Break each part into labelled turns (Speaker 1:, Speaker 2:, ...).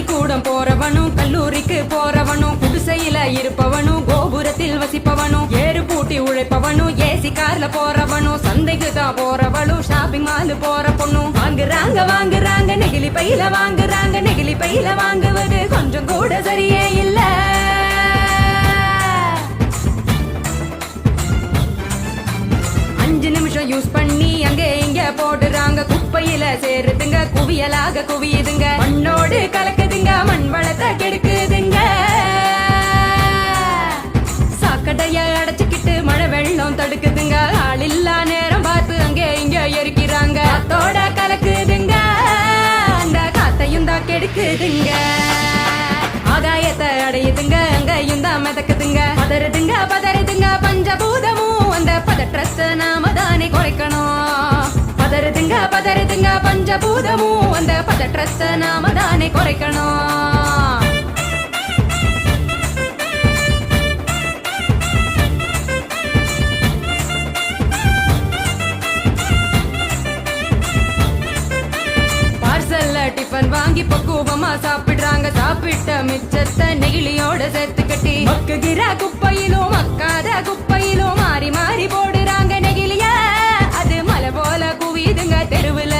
Speaker 1: பள்ளிக்கூடம் போறவனும் கல்லூரிக்கு போறவனும் குடிசையில இருப்பவனும் கோபுரத்தில் வசிப்பவனும் ஏறு பூட்டி உழைப்பவனும் ஏசி கார்ல போறவனும் சந்தைக்கு தான் போறவளும் ஷாப்பிங் மால் போற பொண்ணும் வாங்குறாங்க நெகிழி பையில வாங்குறாங்க நெகிழி பையில வாங்குவது கொஞ்சம் கூட சரியே இல்ல. 5 நிமிஷம் யூஸ் பண்ணி அங்க இங்க போடுறாங்க குப்பையில சேருதுங்க குவியலாக குவியுதுங்க மண்ணோடு கலக்குதுங்க மண் வளத்தை கெடுக்குதுங்க. சாக்கடைய அடைச்சுக்கிட்டு மழை வெள்ளம் தடுக்குதுங்க ஆளில்லா நேரம் பார்த்து அங்க இங்க எரிக்கிறாங்க காத்தோட கலக்குதுங்க அந்த காத்தையும் தான் கெடுக்குதுங்க. ஆகாயத்தை அடையுதுங்க அங்கையும் தான் மிதக்குதுங்க பதறுதுங்க பஞ்சபூதமும் அந்த பதற்றத்தை நாம தானே குறைக்கணும். பதறுதுங்க பஞ்சபூதமும் அந்த பதற்றத்தை நாம தானே குறைக்கணும். டிஃபன் வாங்கி பக்குவமா சாப்பிடுறாங்க சாப்பிட்ட மிச்சத்தை நெகிழியோட சேர்த்து கட்டி மக்குகிற குப்பையிலும் மக்காத குப்பையிலும் மாறி மாறி போடுறாங்க நெகிழிய அது மலை போல குவியுதுங்க தெருவுல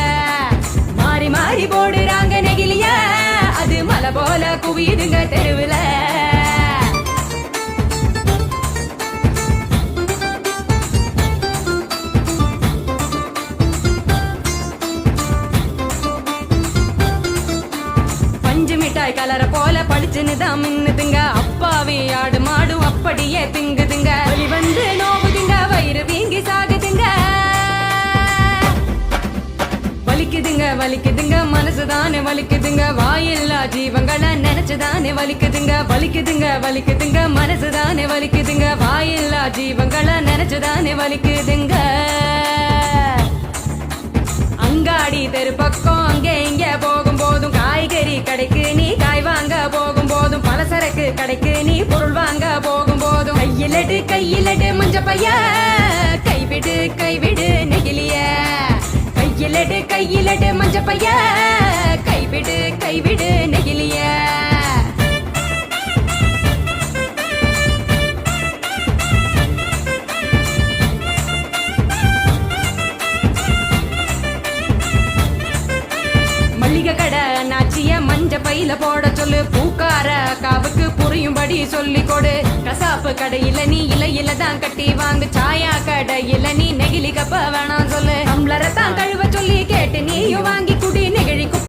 Speaker 1: மாறி மாறி போடுறாங்க நெகிழிய அது மலை போல குவியுதுங்க தெருவுல. மிட்டாய் கலர போல படிச்சுன்னு தான் மின்னுதுங்க அப்பாவி ஆடு மாடும் அப்படியே திங்குதுங்க வலி வந்து நோவுதுங்க வயிறு வீங்கி சாகுதுங்க வலிக்குதுங்க மனசுதானே வலிக்குதுங்க வாயில்லா ஜீவங்களை நினைச்சுதானே வலிக்குதுங்க மனசுதானே வலிக்குதுங்க வாயில்லா ஜீவங்களை நினைச்சுதானே வலிக்குதுங்க. அங்காடி தெரு பக்கம் அங்கே இங்க போகும் போதும் காய்கறி கடைக்கு நீ காய் வாங்க போகும் போதும் பலசரக்கு கடைக்கு நீ பொருள் வாங்க போகும் போதும் கையிலட்டு மஞ்ச பைய கைவிடு நெகிழிய கையிலட்டு மஞ்ச பைய கைவிடு நெகிழிய. மல்லிகை கடை நாச்சிய மஞ்ச பையில போட சொல்லு பூக்கார காவுக்கு புரியும்படி சொல்லி கொடு கசாப்பு கடையில நீ இலையில தான் கட்டி வாங்கு சாயா கடையில நீ நெகிழி கப்ப வேணாம் சொல்லு டம்ளரை தான் கழுவ சொல்லி கேட்டு நீயும் வாங்கி குடி நெகிழி